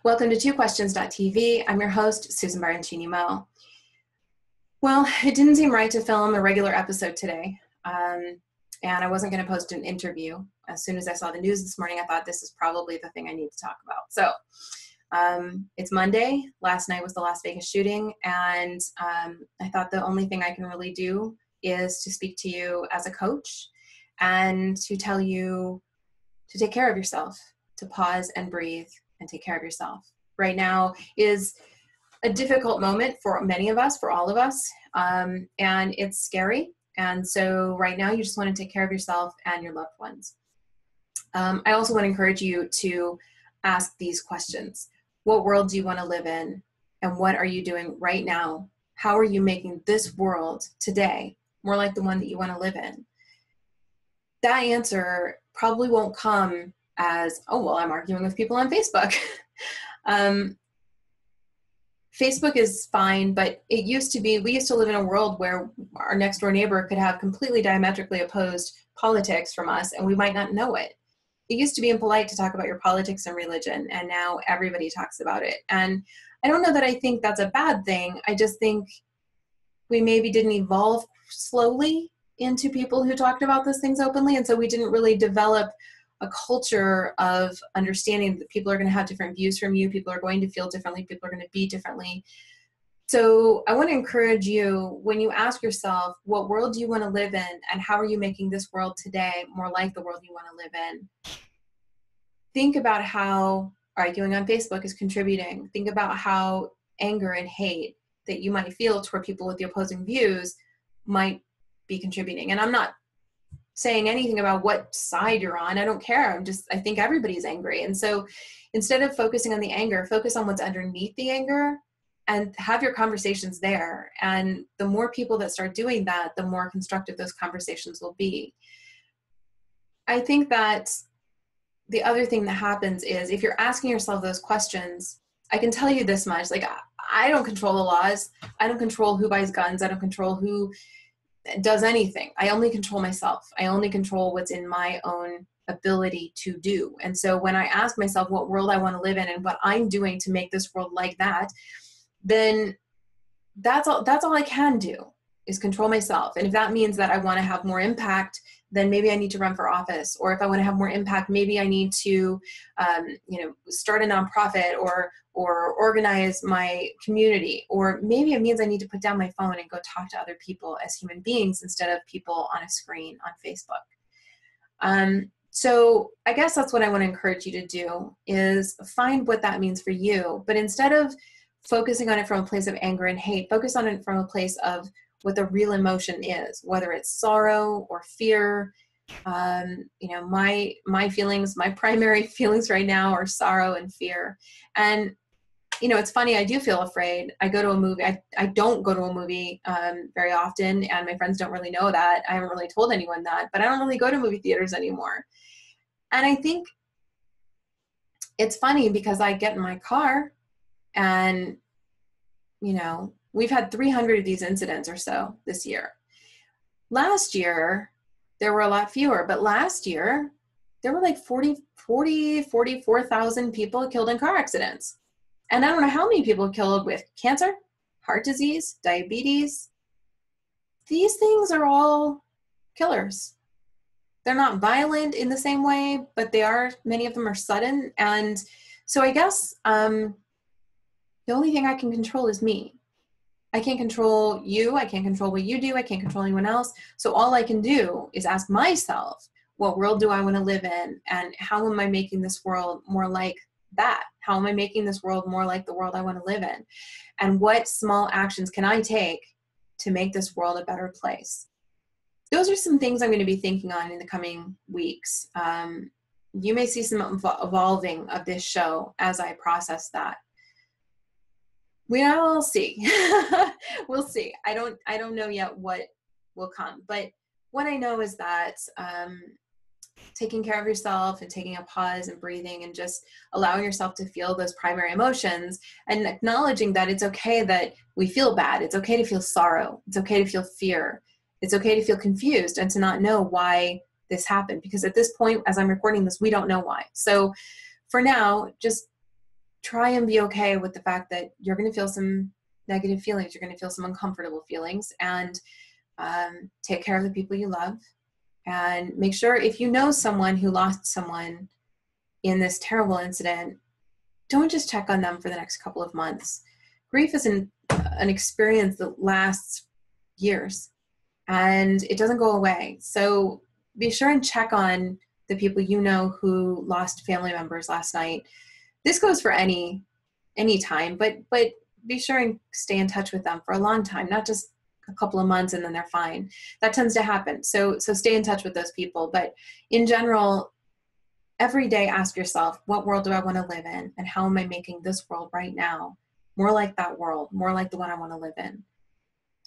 Welcome to twoquestions.tv. I'm your host, Susan Baroncini-Moe. Well, it didn't seem right to film a regular episode today, and I wasn't going to post an interview. As soon as I saw the news this morning, I thought this is probably the thing I need to talk about. So it's Monday. Last night was the Las Vegas shooting, and I thought the only thing I can really do is to speak to you as a coach and to tell you to take care of yourself, to pause and breathe and take care of yourself. Right now is a difficult moment for many of us, for all of us, and it's scary. And so right now you just want to take care of yourself and your loved ones. I also want to encourage you to ask these questions. What world do you want to live in? And what are you doing right now? How are you making this world today more like the one that you want to live in? That answer probably won't come as, oh, well, I'm arguing with people on Facebook. Facebook is fine, but we used to live in a world where our next door neighbor could have completely diametrically opposed politics from us, and we might not know it. It used to be impolite to talk about your politics and religion, and now everybody talks about it. And I don't know that I think that's a bad thing. I just think we maybe didn't evolve slowly into people who talked about those things openly, and so we didn't really develop a culture of understanding that people are going to have different views from you, people are going to feel differently, people are going to be differently. So I want to encourage you, when you ask yourself, what world do you want to live in, and how are you making this world today more like the world you want to live in? Think about how arguing on Facebook is contributing. Think about how anger and hate that you might feel toward people with the opposing views might be contributing. And I'm not saying anything about what side you're on. I don't care. I think everybody's angry. And so instead of focusing on the anger, focus on what's underneath the anger and have your conversations there. And the more people that start doing that, the more constructive those conversations will be. I think that the other thing that happens is if you're asking yourself those questions, I can tell you this much, like I don't control the laws. I don't control who buys guns. I don't control who does anything. I only control myself. I only control what's in my own ability to do. And so when I ask myself what world I want to live in and what I'm doing to make this world like that, then that's all I can do is control myself. And if that means that I want to have more impact, then maybe I need to run for office. Or if I want to have more impact, maybe I need to, start a nonprofit or organize my community. Or maybe it means I need to put down my phone and go talk to other people as human beings instead of people on a screen on Facebook. So I guess that's what I want to encourage you to do is find what that means for you. But instead of focusing on it from a place of anger and hate, focus on it from a place of what the real emotion is, whether it's sorrow or fear. My feelings, my primary feelings right now are sorrow and fear. And, it's funny, I do feel afraid. I go to a movie. I don't go to a movie very often, and my friends don't really know that. I haven't really told anyone that, but I don't really go to movie theaters anymore. And I think it's funny because I get in my car and, we've had 300 of these incidents or so this year. Last year, there were a lot fewer, but last year, there were like 44,000 people killed in car accidents. And I don't know how many people killed with cancer, heart disease, diabetes. These things are all killers. They're not violent in the same way, but many of them are sudden. And so I guess the only thing I can control is me. I can't control you. I can't control what you do. I can't control anyone else. So all I can do is ask myself, what world do I want to live in? And how am I making this world more like that? How am I making this world more like the world I want to live in? And what small actions can I take to make this world a better place? Those are some things I'm going to be thinking on in the coming weeks. You may see some evolving of this show as I process that. We'll see. We'll see. I don't know yet what will come, but what I know is that taking care of yourself and taking a pause and breathing and just allowing yourself to feel those primary emotions and acknowledging that it's okay that we feel bad. It's okay to feel sorrow. It's okay to feel fear. It's okay to feel confused and to not know why this happened, because at this point, as I'm recording this, we don't know why. So for now, just try and be okay with the fact that you're going to feel some negative feelings. You're going to feel some uncomfortable feelings, and take care of the people you love. And make sure, if you know someone who lost someone in this terrible incident, don't just check on them for the next couple of months. Grief is an experience that lasts years, and it doesn't go away. So be sure and check on the people you know who lost family members last night. This goes for any time, but be sure and stay in touch with them for a long time, not just a couple of months and then they're fine. That tends to happen. So stay in touch with those people. But in general, every day ask yourself, what world do I want to live in? And how am I making this world right now more like that world, more like the one I want to live in?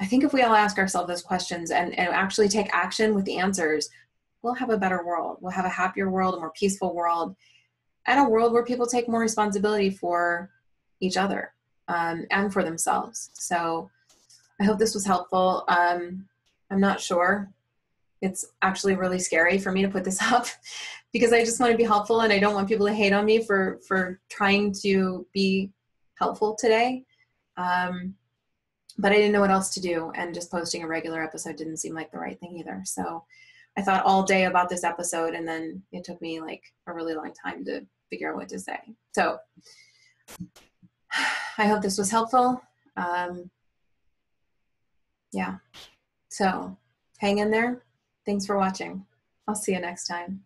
I think if we all ask ourselves those questions and actually take action with the answers, we'll have a better world. We'll have a happier world, a more peaceful world, and a world where people take more responsibility for each other and for themselves. So I hope this was helpful. I'm not sure. It's actually really scary for me to put this up because I just want to be helpful, and I don't want people to hate on me for trying to be helpful today. But I didn't know what else to do, and just posting a regular episode didn't seem like the right thing either. So I thought all day about this episode, and then it took me like a really long time to figure out what to say. So I hope this was helpful. Yeah. So hang in there. Thanks for watching. I'll see you next time.